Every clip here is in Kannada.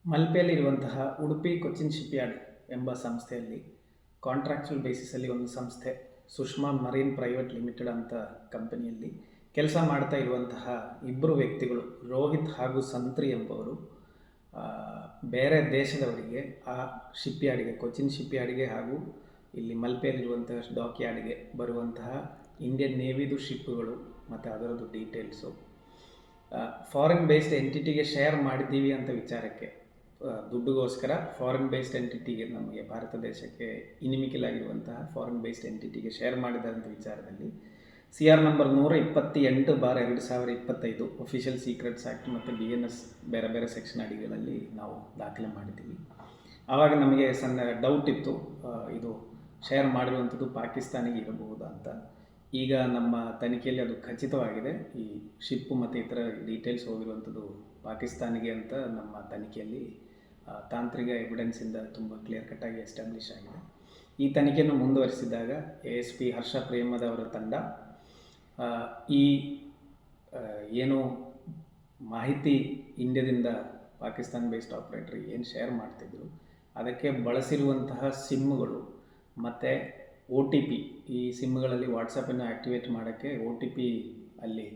ಮಲ್ಪೆಯಲ್ಲಿರುವಂತಹ ಉಡುಪಿ ಕೊಚ್ಚಿನ್ ಶಿಪ್ಯಾರ್ಡ್ ಎಂಬ ಸಂಸ್ಥೆಯಲ್ಲಿ ಕಾಂಟ್ರಾಕ್ಚುವಲ್ ಬೇಸಿಸಲ್ಲಿ ಒಂದು ಸಂಸ್ಥೆ ಸುಷ್ಮಾ ಮರೀನ್ ಪ್ರೈವೇಟ್ ಲಿಮಿಟೆಡ್ ಅಂತ ಕಂಪನಿಯಲ್ಲಿ ಕೆಲಸ ಮಾಡ್ತಾ ಇರುವಂತಹ ಇಬ್ಬರು ವ್ಯಕ್ತಿಗಳು ರೋಹಿತ್ ಹಾಗೂ ಸಂತ್ರಿ ಎಂಬವರು ಬೇರೆ ದೇಶದವರಿಗೆ ಆ ಶಿಪ್ಯಾರ್ಡ್ಗೆ ಕೊಚ್ಚಿನ್ ಶಿಪ್ಯಾರ್ಡ್ಗೆ ಹಾಗೂ ಇಲ್ಲಿ ಮಲ್ಪೆಯಲ್ಲಿರುವಂತಹ ಡಾಕ್ಯಾರ್ಡ್ಗೆ ಬರುವಂತಹ ಇಂಡಿಯನ್ ನೇವಿದು ಶಿಪ್ಗಳು ಮತ್ತು ಅದರದ್ದು ಡೀಟೇಲ್ಸು ಫಾರಿನ್ ಬೇಸ್ಡ್ ಎಂಟಿಟಿಗೆ ಶೇರ್ ಮಾಡಿದ್ದೀವಿ ಅಂತ ವಿಚಾರಕ್ಕೆ ದುಡ್ಡುಗೋಸ್ಕರ ಫಾರಿನ್ ಬೇಸ್ಡ್ ಎಂಟಿಟಿಗೆ ನಮಗೆ ಭಾರತ ದೇಶಕ್ಕೆ ಇನಿಮಿಕಲಾಗಿರುವಂತಹ ಫಾರಿನ್ ಬೇಸ್ಡ್ ಎಂಟಿಟಿಗೆ ಶೇರ್ ಮಾಡಿದಂಥ ವಿಚಾರದಲ್ಲಿ CR number 128/2025 official secrets act ಮತ್ತು BNS ಬೇರೆ ಬೇರೆ ಸೆಕ್ಷನ್ ಅಡಿಗಳಲ್ಲಿ ನಾವು ದಾಖಲೆ ಮಾಡಿದ್ದೀವಿ. ಆವಾಗ ನಮಗೆ ಸಣ್ಣ ಡೌಟ್ ಇತ್ತು, ಇದು ಶೇರ್ ಮಾಡಿರುವಂಥದ್ದು ಪಾಕಿಸ್ತಾನಿಗೆ ಇರಬಹುದು ಅಂತ. ಈಗ ನಮ್ಮ ತನಿಖೆಯಲ್ಲಿ ಅದು ಖಚಿತವಾಗಿದೆ. ಈ ಶಿಪ್ಪು ಮತ್ತು ಇತರ ಡೀಟೇಲ್ಸ್ ಹೋಗಿರುವಂಥದ್ದು ಪಾಕಿಸ್ತಾನಿಗೆ ಅಂತ ನಮ್ಮ ತನಿಖೆಯಲ್ಲಿ ತಾಂತ್ರಿಕ ಎವಿಡೆನ್ಸಿಂದ ತುಂಬ ಕ್ಲಿಯರ್ ಕಟ್ಟಾಗಿ ಎಸ್ಟಾಬ್ಲಿಷ್ ಆಗಿದೆ. ಈ ತನಿಖೆಯನ್ನು ಮುಂದುವರಿಸಿದಾಗ ASP ಹರ್ಷ ಪ್ರೇಮದ ಅವರ ತಂಡ ಈ ಏನು ಮಾಹಿತಿ ಇಂಡಿಯಾದಿಂದ ಪಾಕಿಸ್ತಾನ್ ಬೇಸ್ಡ್ ಆಪ್ರೇಟ್ರಿಗೆ ಏನು ಶೇರ್ ಮಾಡ್ತಿದ್ರು ಅದಕ್ಕೆ ಬಳಸಿರುವಂತಹ ಸಿಮ್ಗಳು ಮತ್ತು OTP, ಈ ಸಿಮ್ಗಳಲ್ಲಿ ವಾಟ್ಸಪ್ಪನ್ನು ಆ್ಯಕ್ಟಿವೇಟ್ ಮಾಡೋಕ್ಕೆ OTP ಅಲ್ಲಿ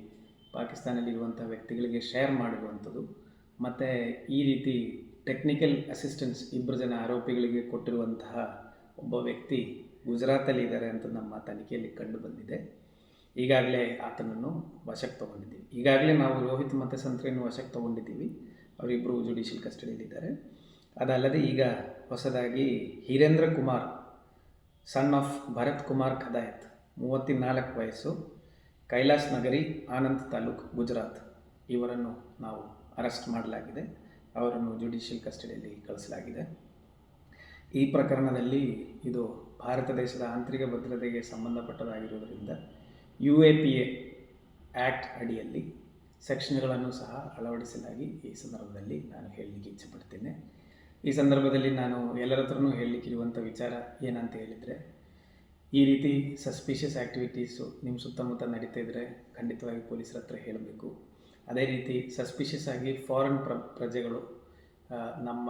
ಪಾಕಿಸ್ತಾನಲ್ಲಿರುವಂಥ ವ್ಯಕ್ತಿಗಳಿಗೆ ಶೇರ್ ಮಾಡಿರುವಂಥದ್ದು ಮತ್ತು ಈ ರೀತಿ ಟೆಕ್ನಿಕಲ್ ಅಸಿಸ್ಟೆನ್ಸ್ ಇಬ್ಬರು ಜನ ಆರೋಪಿಗಳಿಗೆ ಕೊಟ್ಟಿರುವಂತಹ ಒಬ್ಬ ವ್ಯಕ್ತಿ ಗುಜರಾತಲ್ಲಿ ಇದ್ದಾರೆ ಅಂತ ನಮ್ಮ ತನಿಖೆಯಲ್ಲಿ ಕಂಡು ಬಂದಿದೆ. ಈಗಾಗಲೇ ಆತನನ್ನು ವಶಕ್ಕೆ ತೊಗೊಂಡಿದ್ದೀವಿ. ಈಗಾಗಲೇ ನಾವು ರೋಹಿತ್ ಮತ್ತು ಸಂತ್ರಿಯನ್ನು ವಶಕ್ಕೆ ತೊಗೊಂಡಿದ್ದೀವಿ. ಅವರಿಬ್ಬರು ಜುಡಿಷಿಯಲ್ ಕಸ್ಟಡಿಯಲ್ಲಿದ್ದಾರೆ. ಅದಲ್ಲದೆ ಈಗ ಹೊಸದಾಗಿ ಹಿರೇಂದ್ರ ಕುಮಾರ್ ಸನ್ ಆಫ್ ಭರತ್ ಕುಮಾರ್ ಖದಾಯತ್, 34 ವಯಸ್ಸು, ಕೈಲಾಸ್ ನಗರಿ, ಆನಂದ್ ತಾಲೂಕ್, ಗುಜರಾತ್, ಇವರನ್ನು ನಾವು ಅರೆಸ್ಟ್ ಮಾಡಲಾಗಿದೆ. ಅವರನ್ನು ಜುಡಿಷಿಯಲ್ ಕಸ್ಟಡಿಯಲ್ಲಿ ಕಳಿಸಲಾಗಿದೆ. ಈ ಪ್ರಕರಣದಲ್ಲಿ ಇದು ಭಾರತ ದೇಶದ ಆಂತರಿಕ ಭದ್ರತೆಗೆ ಸಂಬಂಧಪಟ್ಟದಾಗಿರುವುದರಿಂದ UAPA ಆ್ಯಕ್ಟ್ ಅಡಿಯಲ್ಲಿ ಸೆಕ್ಷನ್ಗಳನ್ನು ಸಹ ಅಳವಡಿಸಲಾಗಿ ಈ ಸಂದರ್ಭದಲ್ಲಿ ನಾನು ಹೇಳಲಿಕ್ಕೆ ಇಚ್ಛೆಪಡ್ತೇನೆ. ಈ ಸಂದರ್ಭದಲ್ಲಿ ನಾನು ಎಲ್ಲರ ಹತ್ರನೂ ಹೇಳಲಿಕ್ಕಿರುವಂಥ ವಿಚಾರ ಏನಂತ ಹೇಳಿದರೆ, ಈ ರೀತಿ ಸಸ್ಪಿಷಿಯಸ್ ಆ್ಯಕ್ಟಿವಿಟೀಸು ನಿಮ್ಮ ಸುತ್ತಮುತ್ತ ನಡೀತಾ ಇದ್ದರೆ ಖಂಡಿತವಾಗಿ ಪೊಲೀಸರ ಹತ್ರ ಹೇಳಬೇಕು. ಅದೇ ರೀತಿ ಸಸ್ಪಿಷಿಯಸ್ ಆಗಿ ಫಾರಿನ್ ಪ್ರಜೆಗಳು ನಮ್ಮ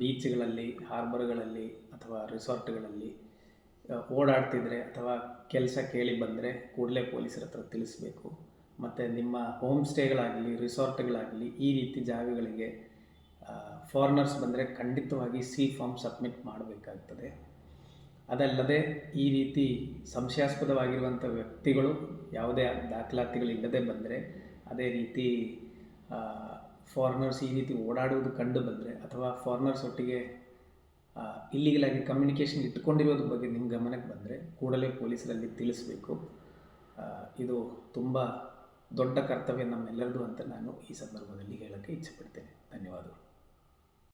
ಬೀಚ್ಗಳಲ್ಲಿ, ಹಾರ್ಬರ್ಗಳಲ್ಲಿ ಅಥವಾ ರಿಸಾರ್ಟ್ಗಳಲ್ಲಿ ಓಡಾಡ್ತಿದ್ರೆ ಅಥವಾ ಕೆಲಸ ಕೇಳಿ ಬಂದರೆ ಕೂಡಲೇ ಪೊಲೀಸರ ಹತ್ರ ತಿಳಿಸಬೇಕು. ಮತ್ತು ನಿಮ್ಮ ಹೋಮ್ ಸ್ಟೇಗಳಾಗಲಿ, ರಿಸಾರ್ಟ್ಗಳಾಗಲಿ, ಈ ರೀತಿ ಜಾಗಗಳಿಗೆ ಫಾರಿನರ್ಸ್ ಬಂದರೆ ಖಂಡಿತವಾಗಿ C ಫಾರ್ಮ್ ಸಬ್ಮಿಟ್ ಮಾಡಬೇಕಾಗ್ತದೆ. ಅದಲ್ಲದೆ ಈ ರೀತಿ ಸಂಶಯಾಸ್ಪದವಾಗಿರುವಂಥ ವ್ಯಕ್ತಿಗಳು ಯಾವುದೇ ದಾಖಲಾತಿಗಳಿಲ್ಲದೆ ಬಂದರೆ, ಅದೇ ರೀತಿ ಫಾರಿನರ್ಸ್ ಈ ರೀತಿ ಓಡಾಡುವುದು ಕಂಡು ಬಂದರೆ ಅಥವಾ ಫಾರಿನರ್ಸ್ ಒಟ್ಟಿಗೆ ಇಲ್ಲಿಗಲಾಗಿ ಕಮ್ಯುನಿಕೇಷನ್ ಇಟ್ಕೊಂಡಿರೋದ್ರ ಬಗ್ಗೆ ನಿಮ್ಮ ಗಮನಕ್ಕೆ ಬಂದರೆ ಕೂಡಲೇ ಪೊಲೀಸರಲ್ಲಿ ತಿಳಿಸಬೇಕು. ಇದು ತುಂಬ ದೊಡ್ಡ ಕರ್ತವ್ಯ ನಮ್ಮೆಲ್ಲರದು ಅಂತ ನಾನು ಈ ಸಂದರ್ಭದಲ್ಲಿ ಹೇಳೋಕ್ಕೆ ಇಚ್ಛೆಪಡ್ತೇನೆ. ಧನ್ಯವಾದಗಳು.